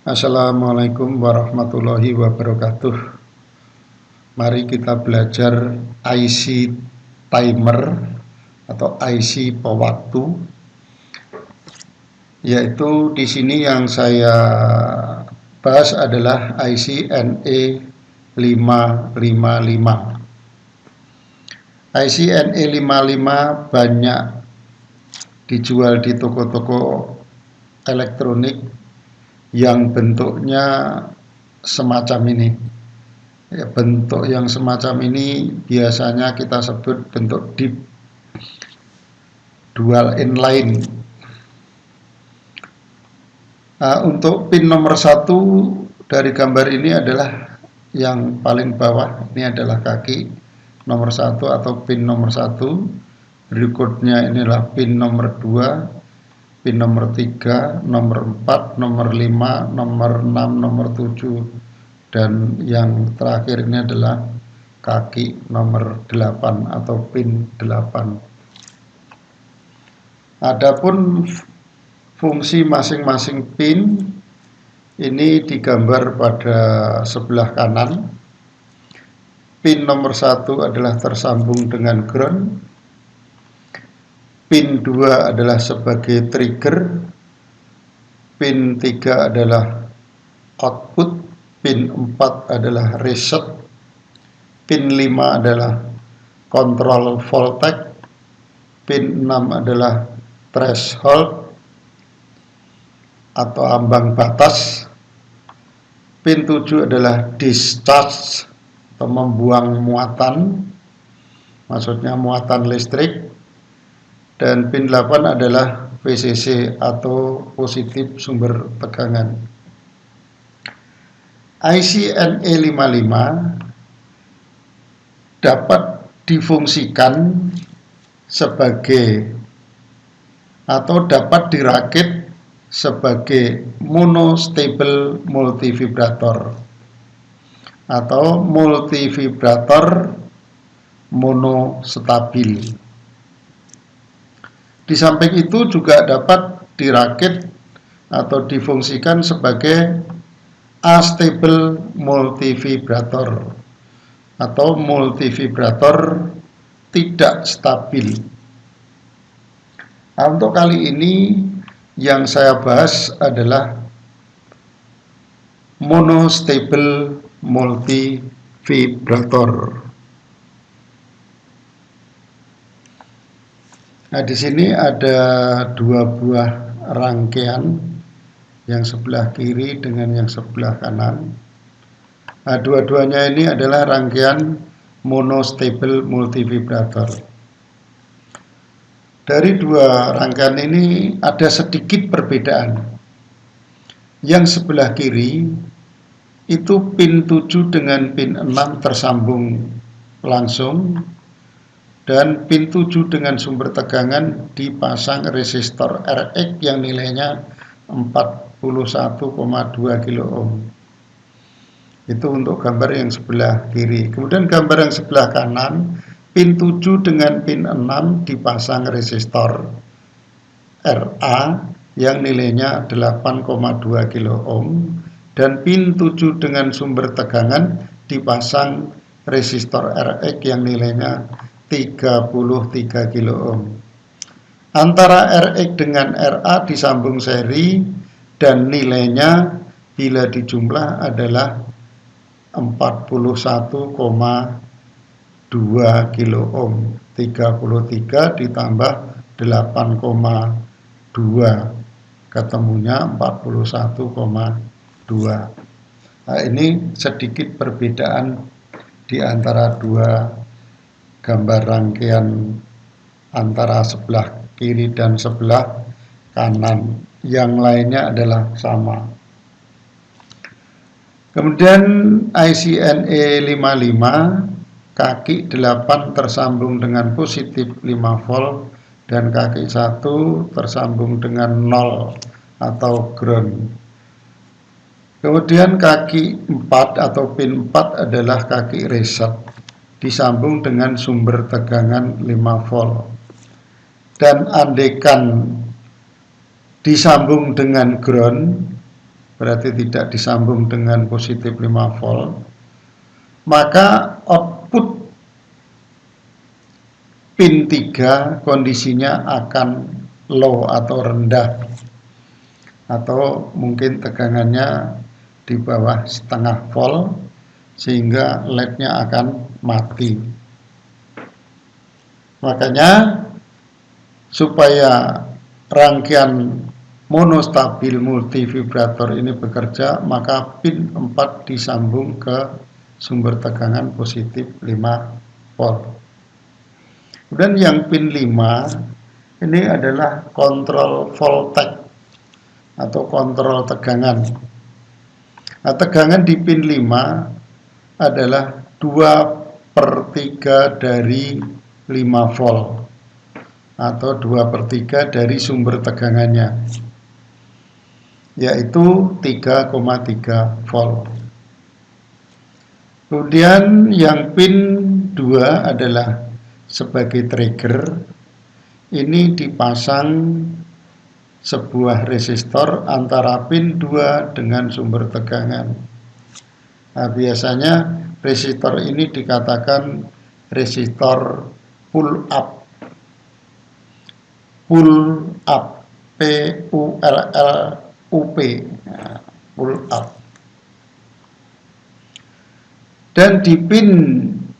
Assalamualaikum warahmatullahi wabarakatuh. Mari kita belajar IC timer atau IC pewaktu. Yaitu di sini yang saya bahas adalah IC NE555. IC NE55 banyak dijual di toko-toko elektronik yang bentuknya semacam ini. Ya, bentuk yang semacam ini biasanya kita sebut bentuk deep dual inline. Untuk pin nomor 1 dari gambar ini adalah yang paling bawah. Ini adalah kaki nomor 1 atau pin nomor 1. Berikutnya inilah pin nomor 2, pin nomor 3, nomor 4, nomor 5, nomor 6, nomor 7, dan yang terakhir ini adalah kaki nomor 8 atau pin 8. Adapun fungsi masing-masing pin ini digambar pada sebelah kanan. Pin nomor 1 adalah tersambung dengan ground. Pin 2 adalah sebagai trigger, pin 3 adalah output, pin 4 adalah reset, pin 5 adalah control voltage, pin 6 adalah threshold atau ambang batas, pin 7 adalah discharge atau membuang muatan, maksudnya muatan listrik, dan pin 8 adalah VCC atau positif sumber tegangan. IC NE55 dapat difungsikan sebagai atau dapat dirakit sebagai monostable multivibrator atau multivibrator monostabil. Di samping itu juga dapat dirakit atau difungsikan sebagai astable multivibrator atau multivibrator tidak stabil. Nah, untuk kali ini yang saya bahas adalah monostable multivibrator. Nah, di sini ada dua buah rangkaian, yang sebelah kiri dengan yang sebelah kanan. Nah, dua-duanya ini adalah rangkaian monostable multivibrator. Dari dua rangkaian ini ada sedikit perbedaan. Yang sebelah kiri itu pin 7 dengan pin 6 tersambung langsung, dan pin 7 dengan sumber tegangan dipasang resistor Rx yang nilainya 41,2 kilo ohm. Itu untuk gambar yang sebelah kiri. Kemudian gambar yang sebelah kanan, pin 7 dengan pin 6 dipasang resistor Ra yang nilainya 8,2 kilo ohm, dan pin 7 dengan sumber tegangan dipasang resistor Rx yang nilainya 33 kilo ohm. Antara Rx dengan Ra disambung seri dan nilainya bila dijumlah adalah 41,2 kilo ohm. 33 ditambah 8,2 ketemunya 41,2. Nah, ini sedikit perbedaan di antara dua gambar rangkaian antara sebelah kiri dan sebelah kanan. Yang lainnya adalah sama. Kemudian IC NE55 kaki 8 tersambung dengan positif 5 volt dan kaki 1 tersambung dengan 0 atau ground. Kemudian kaki 4 atau pin 4 adalah kaki reset, disambung dengan sumber tegangan 5 volt. Dan andekan disambung dengan ground, berarti tidak disambung dengan positif 5 volt, maka output pin 3 kondisinya akan low atau rendah, atau mungkin tegangannya di bawah setengah volt, sehingga LED-nya akan mati. Makanya supaya rangkaian monostabil multivibrator ini bekerja, maka pin 4 disambung ke sumber tegangan positif 5 volt. Kemudian yang pin 5 ini adalah kontrol voltage atau kontrol tegangan. Nah, tegangan di pin 5 adalah 2/3 dari 5 volt atau 2/3 dari sumber tegangannya, yaitu 3,3 volt. Kemudian yang pin 2 adalah sebagai trigger. Ini dipasang sebuah resistor antara pin 2 dengan sumber tegangan. Nah, biasanya resistor ini dikatakan resistor pull up. Pull up, PULLUP, nah, pull up. Dan di pin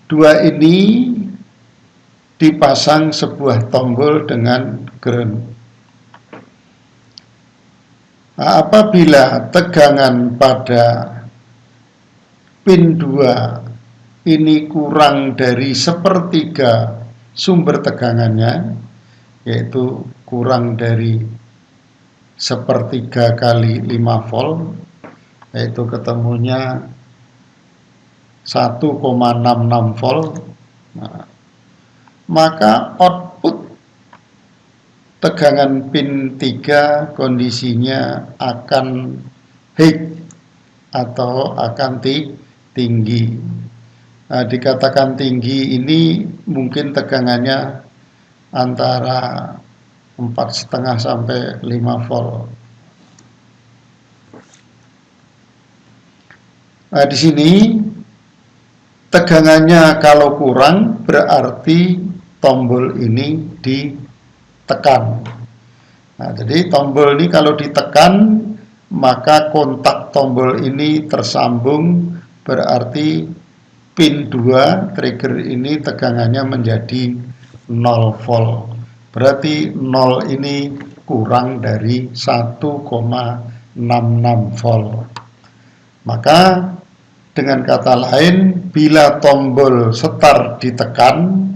2 ini dipasang sebuah tombol dengan ground. Nah, apabila tegangan pada pin 2 ini kurang dari 1/3 sumber tegangannya, yaitu kurang dari 1/3 kali 5 volt, yaitu ketemunya 1,66 volt. Nah, maka output tegangan pin 3 kondisinya akan high atau akan tinggi. Nah, dikatakan tinggi ini mungkin tegangannya antara 4,5 sampai 5 volt. Nah, di sini tegangannya kalau kurang berarti tombol ini ditekan. Nah, jadi tombol ini kalau ditekan, maka kontak tombol ini tersambung, berarti pin 2 trigger ini tegangannya menjadi 0 volt. Berarti 0 ini kurang dari 1,66 volt. Maka dengan kata lain, bila tombol start ditekan,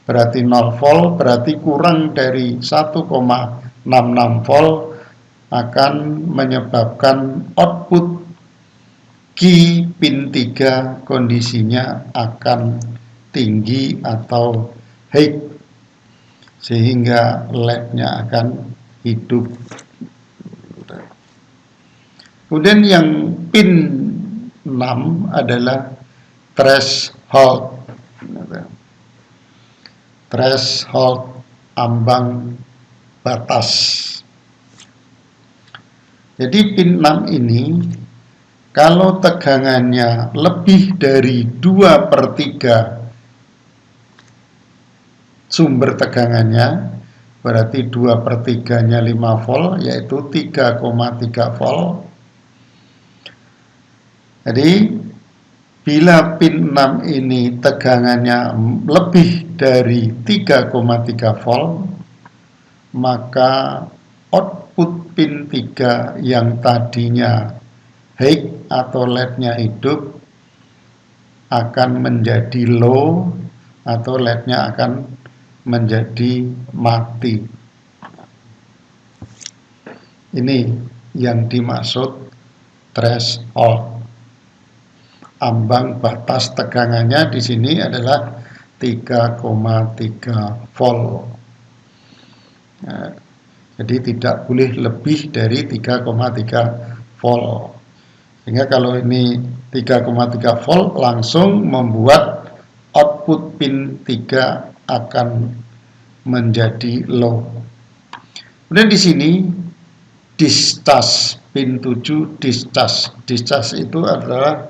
berarti 0 volt, berarti kurang dari 1,66 volt, akan menyebabkan output key pin 3 kondisinya akan tinggi atau high, sehingga LED-nya akan hidup. Kemudian yang pin 6 adalah threshold. Threshold, ambang batas. Jadi pin 6 ini kalau tegangannya lebih dari 2/3 sumber tegangannya, berarti 2/3-nya 5 volt, yaitu 3,3 volt. Jadi bila pin 6 ini tegangannya lebih dari 3,3 volt, maka output pin 3 yang tadinya high atau LED-nya hidup akan menjadi low atau LED-nya akan menjadi mati. Ini yang dimaksud threshold. Ambang batas tegangannya di sini adalah 3,3 volt. Nah, jadi tidak boleh lebih dari 3,3 volt. Sehingga kalau ini 3,3 volt langsung membuat output pin 3 akan menjadi low. Kemudian di sini discharge pin 7 discharge. Discharge itu adalah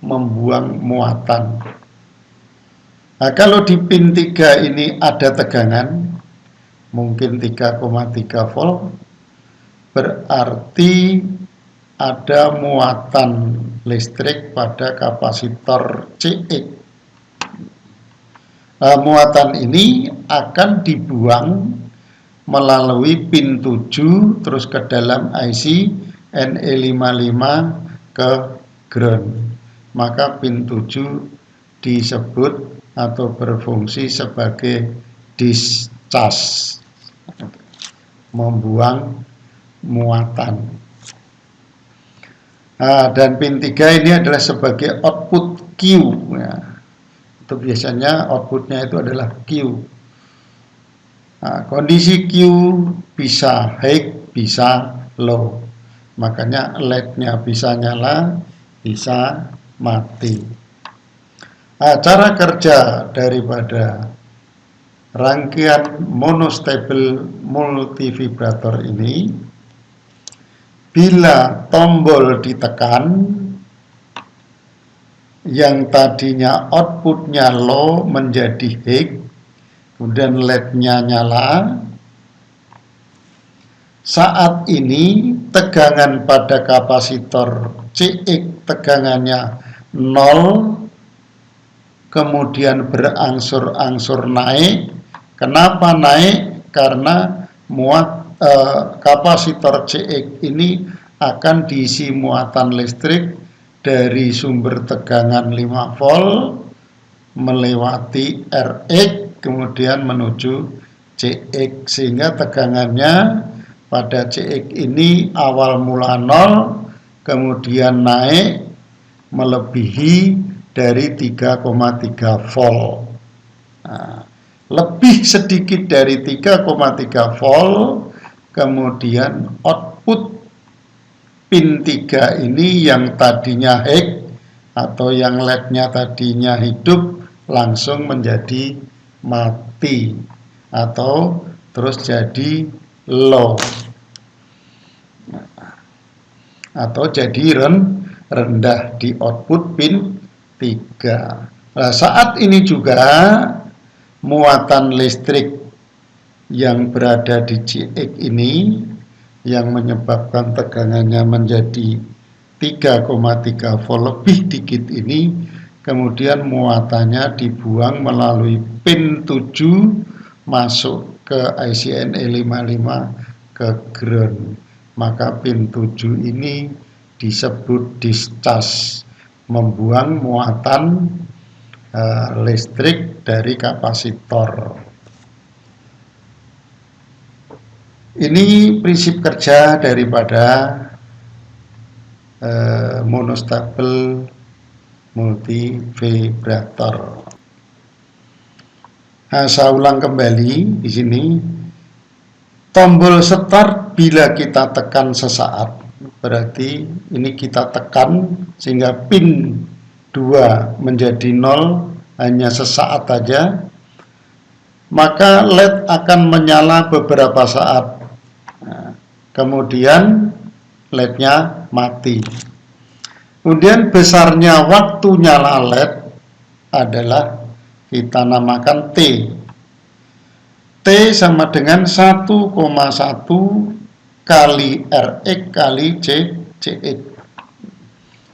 membuang muatan. Nah, kalau di pin 3 ini ada tegangan, mungkin 3,3 volt, berarti ada muatan listrik pada kapasitor CX. Muatan ini akan dibuang melalui pin 7 terus ke dalam IC NE55 ke ground. Maka pin 7 disebut atau berfungsi sebagai discharge, membuang muatan. Dan pin 3 ini adalah sebagai output Q ya. Itu biasanya outputnya itu adalah Q. Kondisi Q bisa high, bisa low. Makanya LED-nya bisa nyala, bisa mati. Cara kerja daripada rangkaian monostable multivibrator ini, bila tombol ditekan, yang tadinya outputnya low menjadi high, kemudian LED-nya nyala. Saat ini tegangan pada kapasitor CX tegangannya 0, kemudian berangsur-angsur naik. Kenapa naik? Karena kapasitor CX ini akan diisi muatan listrik dari sumber tegangan 5 volt melewati RX kemudian menuju CX, sehingga tegangannya pada CX ini awal mula 0 kemudian naik melebihi dari 3,3 volt. Lebih sedikit dari 3,3 volt, kemudian output pin 3 ini yang tadinya high atau yang LED-nya tadinya hidup langsung menjadi mati atau terus jadi low atau jadi rendah di output pin 3. Nah, saat ini juga muatan listrik yang berada di CX ini yang menyebabkan tegangannya menjadi 3,3 volt lebih dikit ini, kemudian muatannya dibuang melalui pin 7 masuk ke IC NE55 ke ground. Maka pin 7 ini disebut discharge, membuang muatan listrik dari kapasitor. Ini prinsip kerja daripada monostable multivibrator. Saya ulang kembali di sini. Tombol start bila kita tekan sesaat, berarti ini kita tekan sehingga pin 2 menjadi 0 hanya sesaat saja, maka LED akan menyala beberapa saat. Kemudian LED-nya mati. Kemudian besarnya waktu nyala LED adalah kita namakan T. T sama dengan 1,1 kali RX kali CX.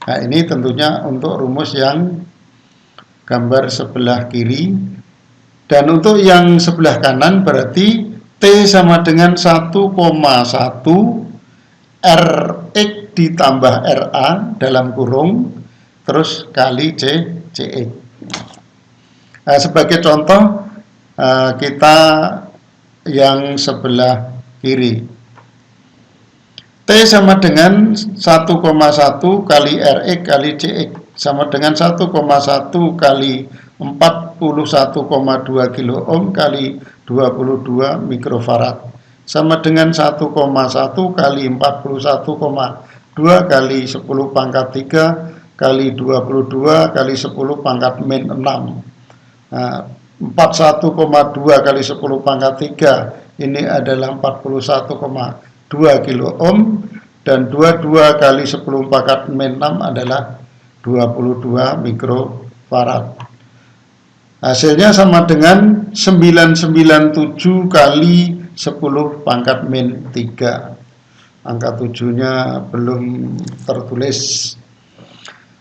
Nah, ini tentunya untuk rumus yang gambar sebelah kiri. Dan untuk yang sebelah kanan berarti T sama dengan 1,1 RX ditambah RA dalam kurung terus kali CX. Nah, sebagai contoh kita yang sebelah kiri. T sama dengan 1,1 kali RX kali CX sama dengan 1,1 kali 41,2 kilo ohm kali 22 mikrofarad sama dengan 1,1 kali 41,2 kali 10 pangkat 3 kali 22 kali 10 pangkat min 6. Nah, 41,2 kali 10 pangkat 3 ini adalah 41,2 kilo ohm dan 22 kali 10 pangkat min 6 adalah 22 mikrofarad. Hasilnya sama dengan 997 kali 10 pangkat min 3. Angka 7-nya belum tertulis.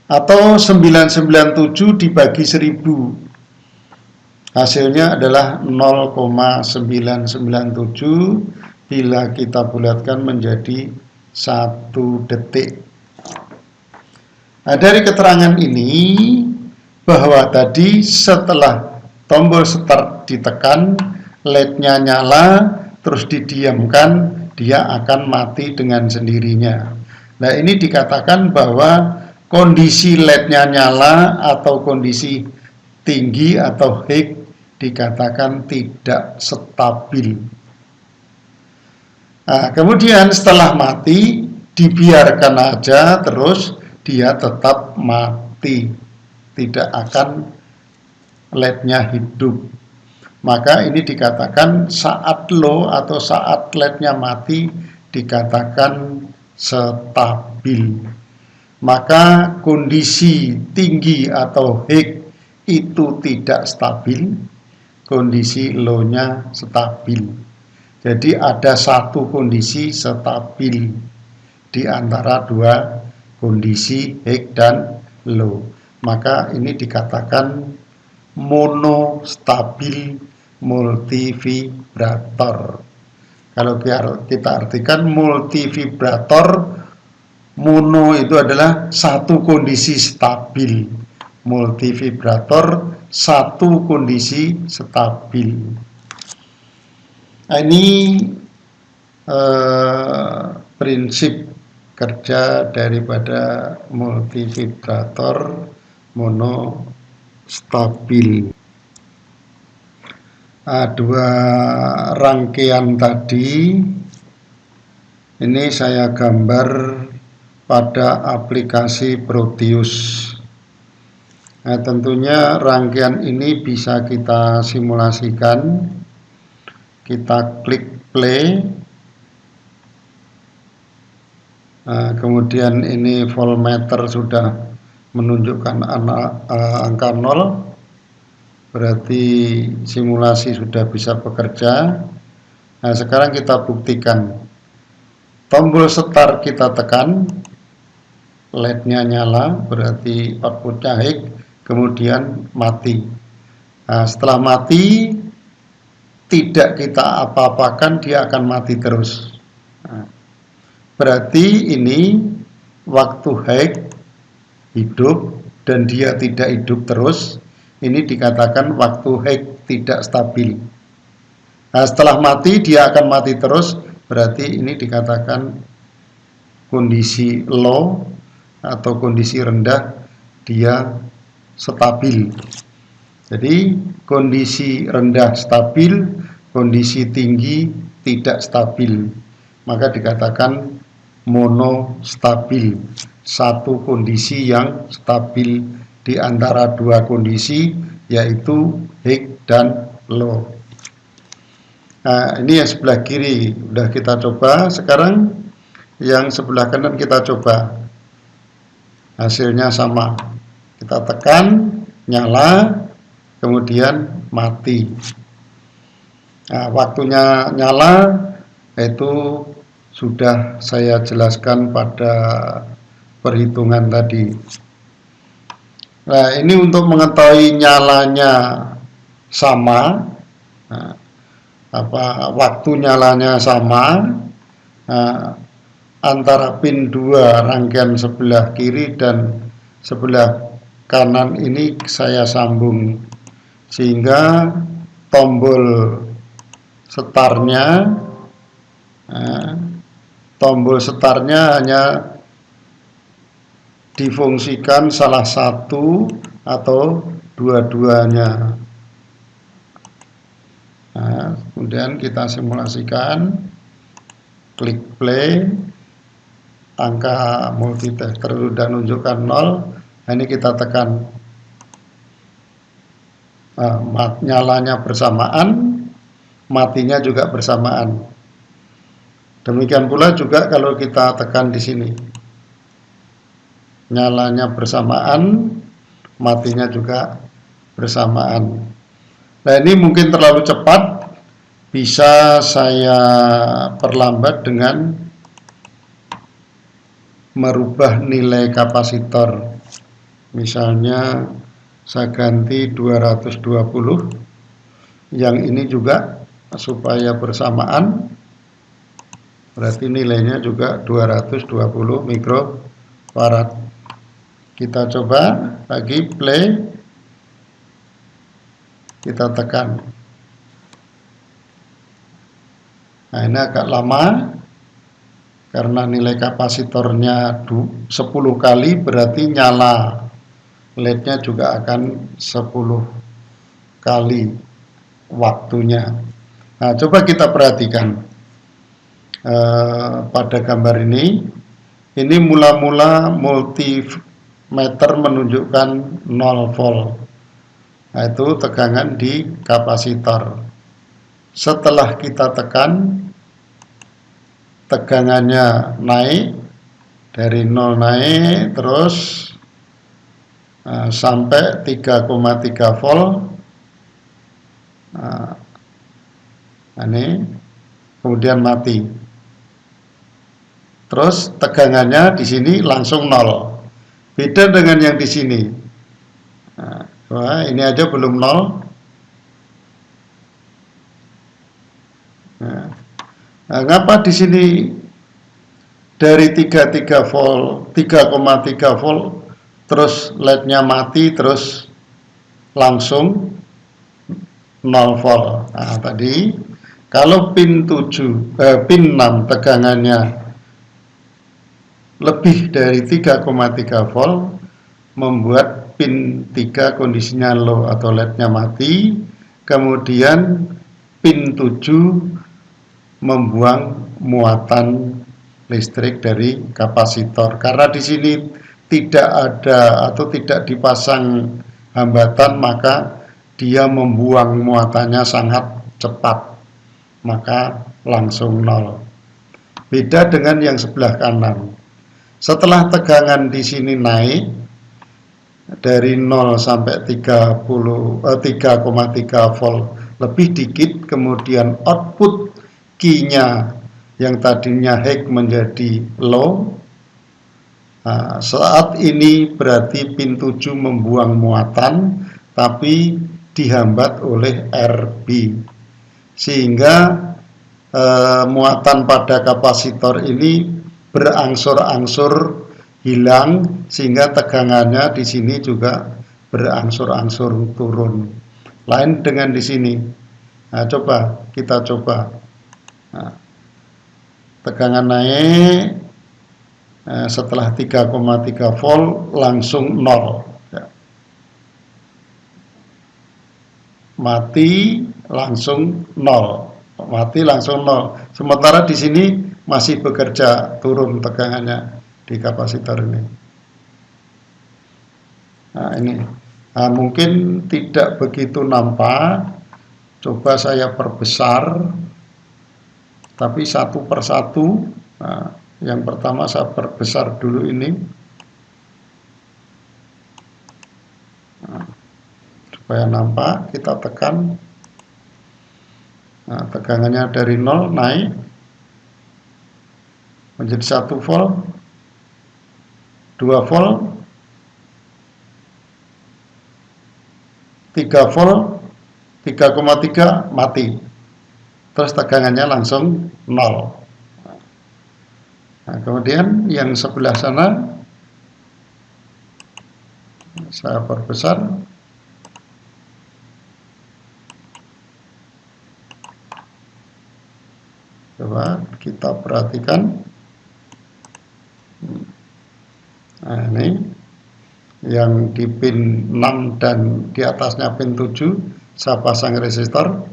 Atau 997 dibagi 1000. Hasilnya adalah 0,997 bila kita bulatkan menjadi 1 detik. Nah, dari keterangan ini bahwa tadi setelah tombol start ditekan, LED-nya nyala, terus didiamkan, dia akan mati dengan sendirinya. Nah, ini dikatakan bahwa kondisi LED-nya nyala atau kondisi tinggi atau high dikatakan tidak stabil. Nah, kemudian setelah mati, dibiarkan aja terus, dia tetap mati, tidak akan LED-nya hidup. Maka ini dikatakan saat low atau saat LED-nya mati dikatakan stabil. Maka kondisi tinggi atau high itu tidak stabil, kondisi low-nya stabil. Jadi ada satu kondisi stabil di antara dua kondisi high dan low. Maka ini dikatakan monostabil multivibrator. Kalau kita artikan multivibrator, mono itu adalah satu kondisi stabil, multivibrator satu kondisi stabil. Nah, ini prinsip kerja daripada multivibrator monostabil. Dua rangkaian tadi ini saya gambar pada aplikasi Proteus. Nah, tentunya rangkaian ini bisa kita simulasikan. Kita klik play. Nah, kemudian ini voltmeter sudah menunjukkan angka 0, berarti simulasi sudah bisa bekerja. Nah, sekarang kita buktikan. Tombol start kita tekan, LED-nya nyala, berarti outputnya high, kemudian mati. Nah, setelah mati, tidak kita apa-apakan, dia akan mati terus. Nah, berarti ini waktu high hidup dan dia tidak hidup terus, ini dikatakan waktu high tidak stabil. Nah, setelah mati dia akan mati terus, berarti ini dikatakan kondisi low atau kondisi rendah, dia stabil. Jadi kondisi rendah stabil, kondisi tinggi tidak stabil. Maka dikatakan monostabil, satu kondisi yang stabil di antara dua kondisi, yaitu high dan low. Nah, ini yang sebelah kiri sudah kita coba. Sekarang yang sebelah kanan kita coba. Hasilnya sama. Kita tekan, nyala, kemudian mati. Nah, waktunya nyala itu sudah saya jelaskan pada perhitungan tadi. Nah, ini untuk mengetahui nyalanya sama, nah, waktu nyalanya sama, nah, antara pin 2 rangkaian sebelah kiri dan sebelah kanan ini saya sambung, sehingga tombol startnya hanya difungsikan salah satu atau dua-duanya. Nah, kemudian kita simulasikan, klik play, angka multitester sudah menunjukkan 0. Nah, ini kita tekan, nyalanya bersamaan, matinya juga bersamaan. Demikian pula juga kalau kita tekan di sini, nyalanya bersamaan, matinya juga bersamaan. Nah, ini mungkin terlalu cepat, bisa saya perlambat dengan merubah nilai kapasitor. Misalnya saya ganti 220, yang ini juga supaya bersamaan, berarti nilainya juga 220 mikrofarad. Kita coba lagi play, kita tekan. Nah, ini agak lama karena nilai kapasitornya 10 kali, berarti nyala LED-nya juga akan 10 kali waktunya. Nah, coba kita perhatikan pada gambar ini mula-mula multimeter menunjukkan 0 volt. Nah, itu tegangan di kapasitor. Setelah kita tekan, tegangannya naik, dari 0 naik terus sampai 3,3 volt. Nah, ini kemudian mati. Terus tegangannya di sini langsung 0. Beda dengan yang di sini. Nah, ini aja belum 0. Nah, ngapa di sini dari 3,3 volt, 3,3 volt, terus LED-nya mati, terus langsung 0 volt. Nah, tadi kalau pin 6 tegangannya lebih dari 3,3 volt, membuat pin 3 kondisinya low atau LED-nya mati, kemudian pin 7 membuang muatan listrik dari kapasitor. Karena di sini tidak ada atau tidak dipasang hambatan, maka dia membuang muatannya sangat cepat, maka langsung 0. Beda dengan yang sebelah kanan. Setelah tegangan di sini naik dari 0 sampai 3,3 volt lebih dikit, kemudian output key-nya yang tadinya high menjadi low. Nah, saat ini berarti pin 7 membuang muatan, tapi dihambat oleh RB, sehingga muatan pada kapasitor ini berangsur-angsur hilang, sehingga tegangannya di sini juga berangsur-angsur turun. Lain dengan di sini. Nah, kita coba. Nah, tegangan naik, setelah 3,3 volt langsung 0, ya. Mati langsung 0, mati langsung 0. Sementara di sini masih bekerja, turun tegangannya di kapasitor ini. Nah, ini mungkin tidak begitu nampak. Coba saya perbesar, tapi satu persatu. Nah, yang pertama saya perbesar dulu ini. Nah, supaya nampak, kita tekan. Nah, tegangannya dari 0 naik menjadi 1 volt, 2 volt, 3 volt, 3,3 mati. Terus tegangannya langsung 0. Nah, kemudian yang sebelah sana saya perbesar. Coba kita perhatikan. Nah, ini yang di pin 6 dan di atasnya pin 7 saya pasang resistor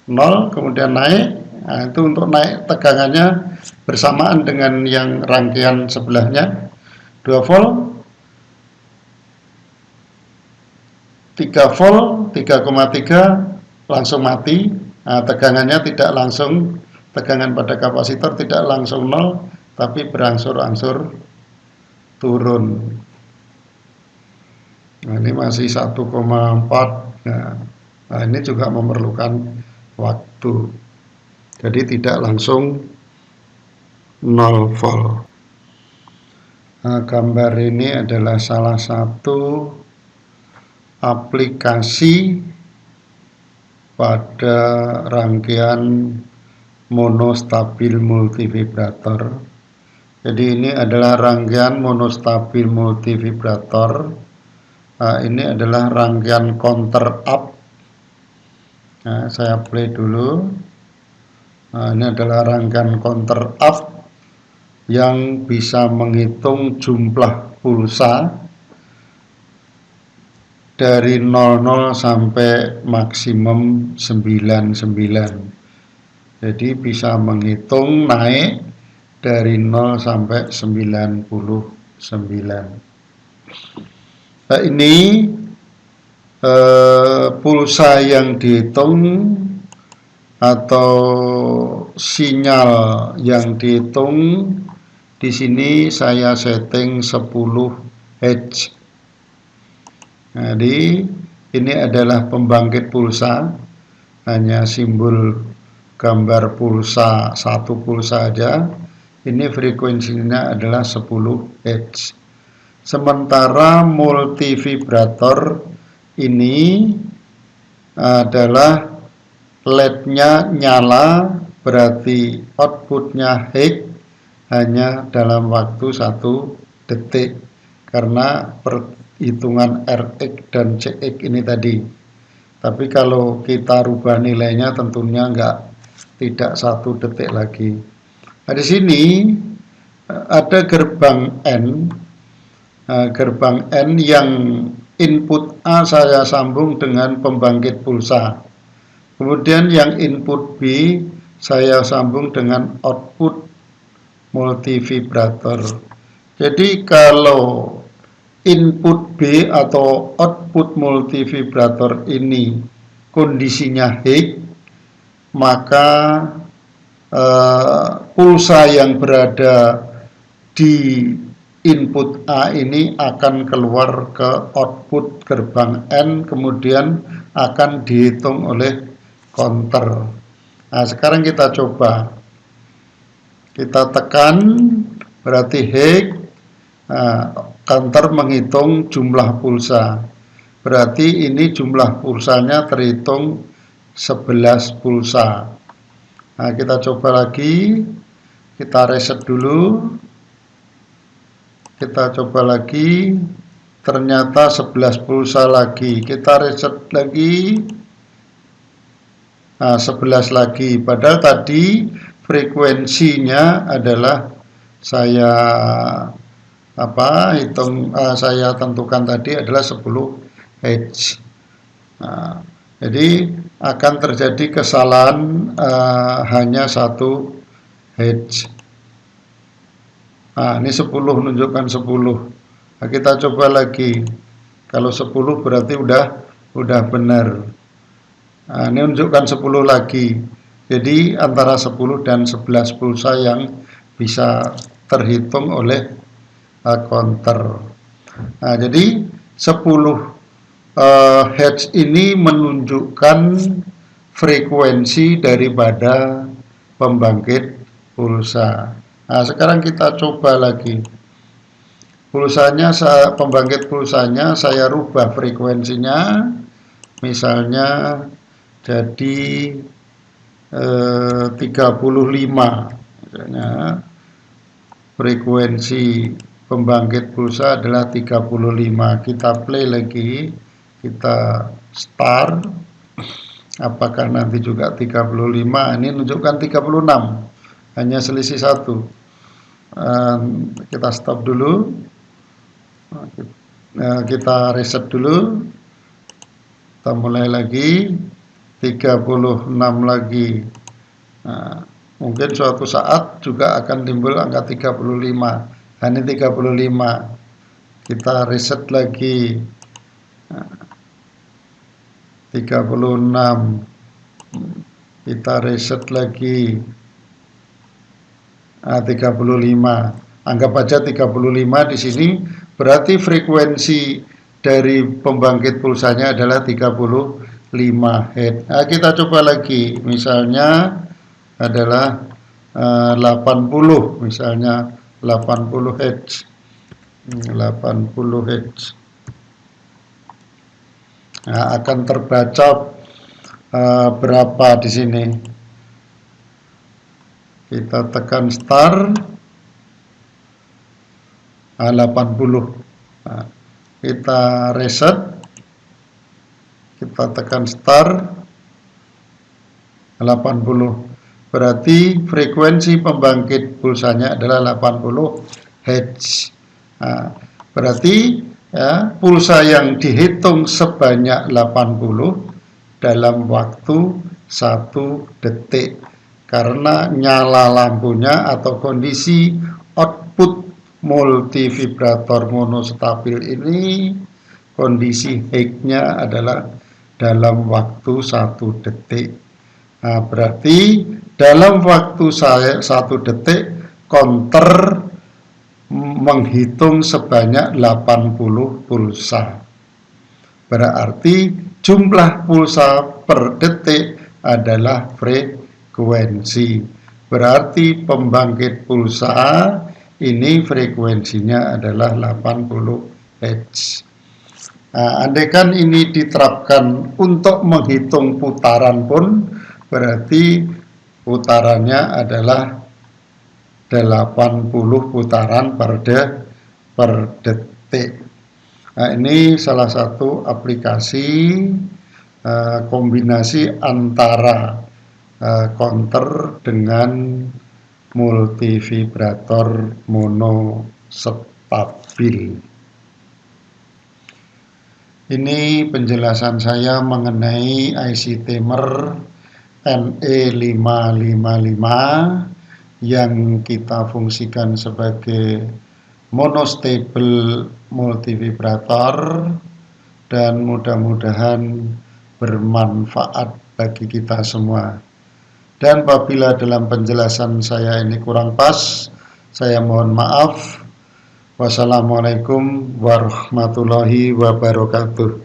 0, kemudian naik. Nah, itu untuk naik tegangannya bersamaan dengan yang rangkaian sebelahnya, 2 volt, 3 volt, 3,3 langsung mati. Nah, tegangannya tidak langsung tegangan pada kapasitor tidak langsung nol, tapi berangsur-angsur turun. Nah, ini masih 1,4. Nah, ini juga memerlukan waktu. Jadi tidak langsung 0 volt. Nah, gambar ini adalah salah satu aplikasi pada rangkaian monostabil multivibrator. Jadi ini adalah rangkaian monostabil multivibrator. Nah, ini adalah rangkaian counter up. Nah, saya play dulu. Nah, ini adalah rangkaian counter up yang bisa menghitung jumlah pulsa dari 00 sampai maksimum 99. Jadi bisa menghitung naik dari 0 sampai 99. Nah, ini pulsa yang dihitung atau sinyal yang dihitung di sini saya setting 10 Hz. Jadi ini adalah pembangkit pulsa, hanya simbol gambar pulsa, satu pulsa aja. Ini frekuensinya adalah 10 Hz. Sementara multivibrator ini adalah LED-nya nyala, berarti outputnya Hz hanya dalam waktu 1 detik karena perhitungan Rx dan Cx ini tadi. Tapi kalau kita rubah nilainya tentunya tidak 1 detik lagi. Nah, di sini ada gerbang N. Gerbang N yang input A saya sambung dengan pembangkit pulsa. Kemudian yang input B saya sambung dengan output multivibrator. Jadi kalau input B atau output multivibrator ini kondisinya Hz, maka pulsa yang berada di input A ini akan keluar ke output gerbang N, kemudian akan dihitung oleh counter. Nah, sekarang kita coba. Kita tekan, berarti Hz. Nah, counter menghitung jumlah pulsa. Berarti ini jumlah pulsanya terhitung 11 pulsa. Nah, kita coba lagi. Kita reset dulu. Kita coba lagi. Ternyata 11 pulsa lagi. Kita reset lagi. Nah, 11 lagi. Padahal tadi frekuensinya adalah saya saya tentukan tadi adalah 10 Hz. Nah, jadi akan terjadi kesalahan hanya 1 Hz. Nah, ini 10 menunjukkan 10. Nah, kita coba lagi. Kalau 10 berarti udah benar. Nah, ini menunjukkan 10 lagi. Jadi antara 10 dan 11 pulsa yang bisa terhitung oleh counter. Nah, jadi 10 Hz ini menunjukkan frekuensi daripada pembangkit pulsa. Nah, sekarang kita coba lagi. Pembangkit pulsanya saya rubah frekuensinya. Misalnya jadi 35. Misalnya frekuensi pembangkit pulsa adalah 35. Kita play lagi, kita start. Apakah nanti juga 35? Ini menunjukkan 36. Hanya selisih 1. Kita stop dulu. Kita reset dulu. Kita mulai lagi. 36 lagi. Nah, mungkin suatu saat juga akan timbul angka 35. Ini 35. Kita reset lagi. 36. Kita reset lagi. 35. Anggap aja 35 di sini, berarti frekuensi dari pembangkit pulsanya adalah 35 Hz. Nah, kita coba lagi, misalnya adalah 80, misalnya 80 Hz. 80 Hz. Nah, akan terbaca berapa di sini? Kita tekan start. 80. Nah, kita reset, kita tekan start. 80. Berarti frekuensi pembangkit pulsanya adalah 80 Hz. Nah, berarti ya, pulsa yang dihitung sebanyak 80 dalam waktu 1 detik, karena nyala lampunya atau kondisi output multivibrator monostabil ini, kondisi Hz-nya adalah dalam waktu 1 detik. Nah, berarti dalam waktu 1 detik counter menghitung sebanyak 80 pulsa. Berarti jumlah pulsa per detik adalah frekuensi. Berarti pembangkit pulsa ini frekuensinya adalah 80 Hz. Nah, andaikan ini diterapkan untuk menghitung putaran pun, berarti putarannya adalah 80 putaran per detik. Nah, ini salah satu aplikasi kombinasi antara counter dengan multivibrator monostabil. Ini penjelasan saya mengenai IC Timer NE555 yang kita fungsikan sebagai monostable multivibrator, dan mudah-mudahan bermanfaat bagi kita semua. Dan apabila dalam penjelasan saya ini kurang pas, saya mohon maaf. Wassalamualaikum warahmatullahi wabarakatuh.